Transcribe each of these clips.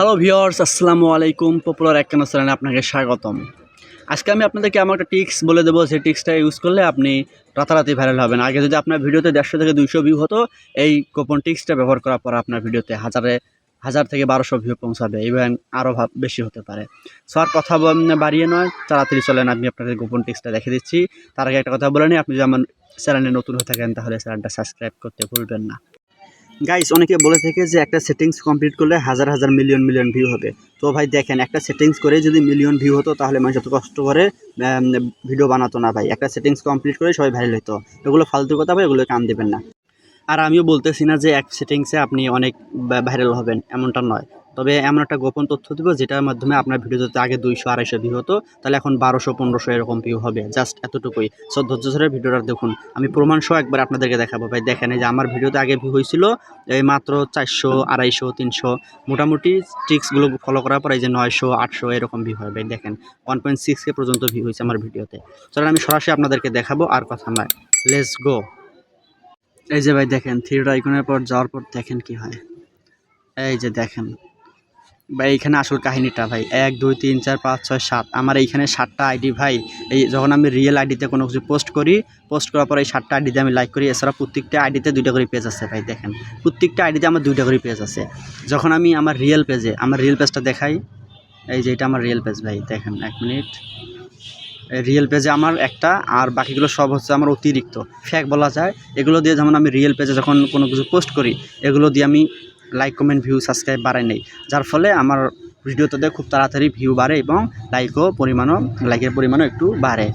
Hello viewers, আসসালামু আলাইকুম। Popular একখানা চ্যানেলে আপনাকে স্বাগতম। আজকে আমি আপনাদেরকে আমার একটা টিক্স বলে দেবো, যে টিক্সটা ইউজ করলে আপনি রাতারাতি ভাইরাল হবেন। আগে যদি আপনার ভিডিওতে 150 থেকে 200 ভিউ হতো, এই গোপন টিক্সটা ব্যবহার করার পর আপনার ভিডিওতে হাজার থেকে 1200 ভিউ পৌঁছাবে, ইভেন আরও বেশি হতে পারে। সো আর কথা বাড়িয়ে নয়, তাড়াতাড়ি চলেন আমি আপনাদের গোপন টিক্সটা দেখে দিচ্ছি। তার আগে একটা কথা বলে নিই, আপনি যদি আমার চ্যানেলে নতুন হয়ে থাকেন তাহলে চ্যানেলটা সাবস্ক্রাইব করতে ভুলবেন না। গাইস, অনেকে বলে থাকে যে একটা সেটিংস কমপ্লিট করলে হাজার হাজার মিলিয়ন মিলিয়ন ভিউ হবে। তো ভাই দেখেন, একটা সেটিংস করে যদি মিলিয়ন ভিউ হতো তাহলে মানুষ এত কষ্ট করে ভিডিও বানাতো না ভাই। একটা সেটিংস কমপ্লিট করে সবাই ভাইরাল হতো। এগুলো ফালতু কথা ভাই, এগুলো কান দেবেন না। আর আমিও বলতেছি না যে এক সেটিংসে আপনি অনেক ভাইরাল হবেন, এমনটা নয়। তবে এমন একটা গোপন তথ্য দেবো যেটার মাধ্যমে আপনার ভিডিও যদি আগে 200-250 ভিউ হতো, তাহলে এখন 1200-1500 এরকম ভিউ হবে। জাস্ট এতটুকুই। সো ধৈর্য ধরে ভিডিওটা দেখুন, আমি প্রমাণ সহ একবার আপনাদেরকে দেখাবো। ভাই দেখেন, এই যে আমার ভিডিওতে আগে ভিউ হয়েছিল এই মাত্র 400, 250, 300। মোটামুটি ট্রিক্সগুলো ফলো করার পর এই যে 900, 800 এরকম ভিউ হয়। ভাই দেখেন, 1.6K পর্যন্ত ভিউ হয়েছে আমার ভিডিওতে। চলেন আমি সরাসরি আপনাদেরকে দেখাবো, আর কথা নয়, লেটস গো। এই যে ভাই দেখেন, থ্রি আইকনের পর যাওয়ার পর দেখেন কি হয়। এই যে দেখেন ভাই, এইখানে আসল কাহিনীটা ভাই, 1 2 3 4 5 6 7, আমার এইখানে 7টা আইডি ভাই। এই যখন আমি রিয়েল আইডিতে কোনো কিছু পোস্ট করি, পোস্ট করার পর এই 7টা আইডিতে আমি লাইক করি। এছাড়া প্রত্যেকটা আইডিতে 2টা করে পেজ আছে ভাই। দেখেন, প্রত্যেকটা আইডিতে আমার 2টা করে পেজ আছে। যখন আমি আমার রিয়েল পেজটা দেখাই, এই যে এটা আমার রিয়েল পেজ ভাই। দেখেন 1 মিনিট, রিয়েল পেজে আমার একটা, আর বাকিগুলো সব হচ্ছে আমার অতিরিক্ত ফ্যাক বলা যায়। এগুলো দিয়ে যেমন আমি রিয়েল পেজে যখন কোনো কিছু পোস্ট করি, এগুলো দিয়ে আমি লাইক, কমেন্ট, ভিউ, সাবস্ক্রাইব বাড়াই নেই, যার ফলে আমার ভিডিওতে খুব তাড়াতাড়ি ভিউ বাড়ে এবং লাইকের পরিমাণও একটু বাড়ে।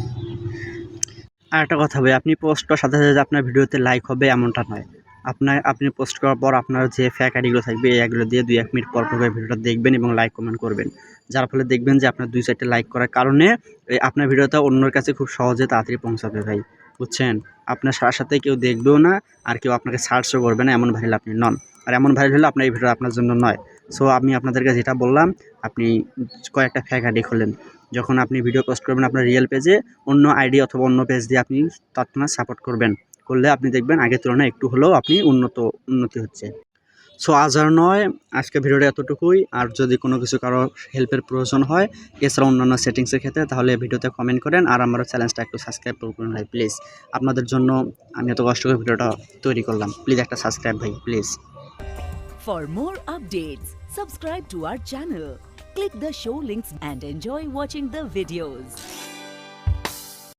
আর একটা কথা ভাই, আপনি পোস্ট করার সাথে সাথে আপনার ভিডিওতে লাইক হবে এমনটা নয়। আপনি পোস্ট করার পর আপনার যে ফ্যাক আইডিগুলো থাকবে, এগুলো দিয়ে 2-1 মিনিট পর পর ভিডিওটা দেখবেন এবং লাইক কমেন্ট করবেন। যার ফলে দেখবেন যে আপনার 2-4টা লাইক করার কারণে আপনার ভিডিওটা অন্যের কাছে খুব সহজে তাড়াতাড়ি পৌঁছাবে ভাই, বুঝছেন? আপনার সাথে কেউ দেখবেও না, আর কেউ আপনাকে সার্চও করবে না, এমন ভাইরাল আপনি নন। আর এমন ভাইরাল হলে আপনার এই ভিডিও আপনার জন্য নয়। সো আমি আপনাদেরকে যেটা বললাম, আপনি কয়েকটা ফ্যাক আইডি খোলেন। যখন আপনি ভিডিও পোস্ট করবেন আপনার রিয়েল পেজে, অন্য আইডি অথবা অন্য পেজ দিয়ে আপনি তৎক্ষণাৎ সাপোর্ট করলে আপনি দেখবেন আগের তুলনায় একটু হলেও আপনি উন্নতি হচ্ছে। সো আজ আর নয়, আজকে ভিডিওটা এতটুকুই। আর যদি কোনো কিছু কারো হেল্পের প্রয়োজন হয় এছাড়া অন্যান্য সেটিংসের ক্ষেত্রে, তাহলে ভিডিওতে কমেন্ট করেন, আর আমার চ্যানেলটা একটু সাবস্ক্রাইব করুন ভাই প্লিজ। আপনাদের জন্য আমি এত কষ্ট করে ভিডিওটা তৈরি করলাম, প্লিজ একটা সাবস্ক্রাইব ভাই please. For more updates, subscribe to our channel, click the show links and enjoy watching the videos.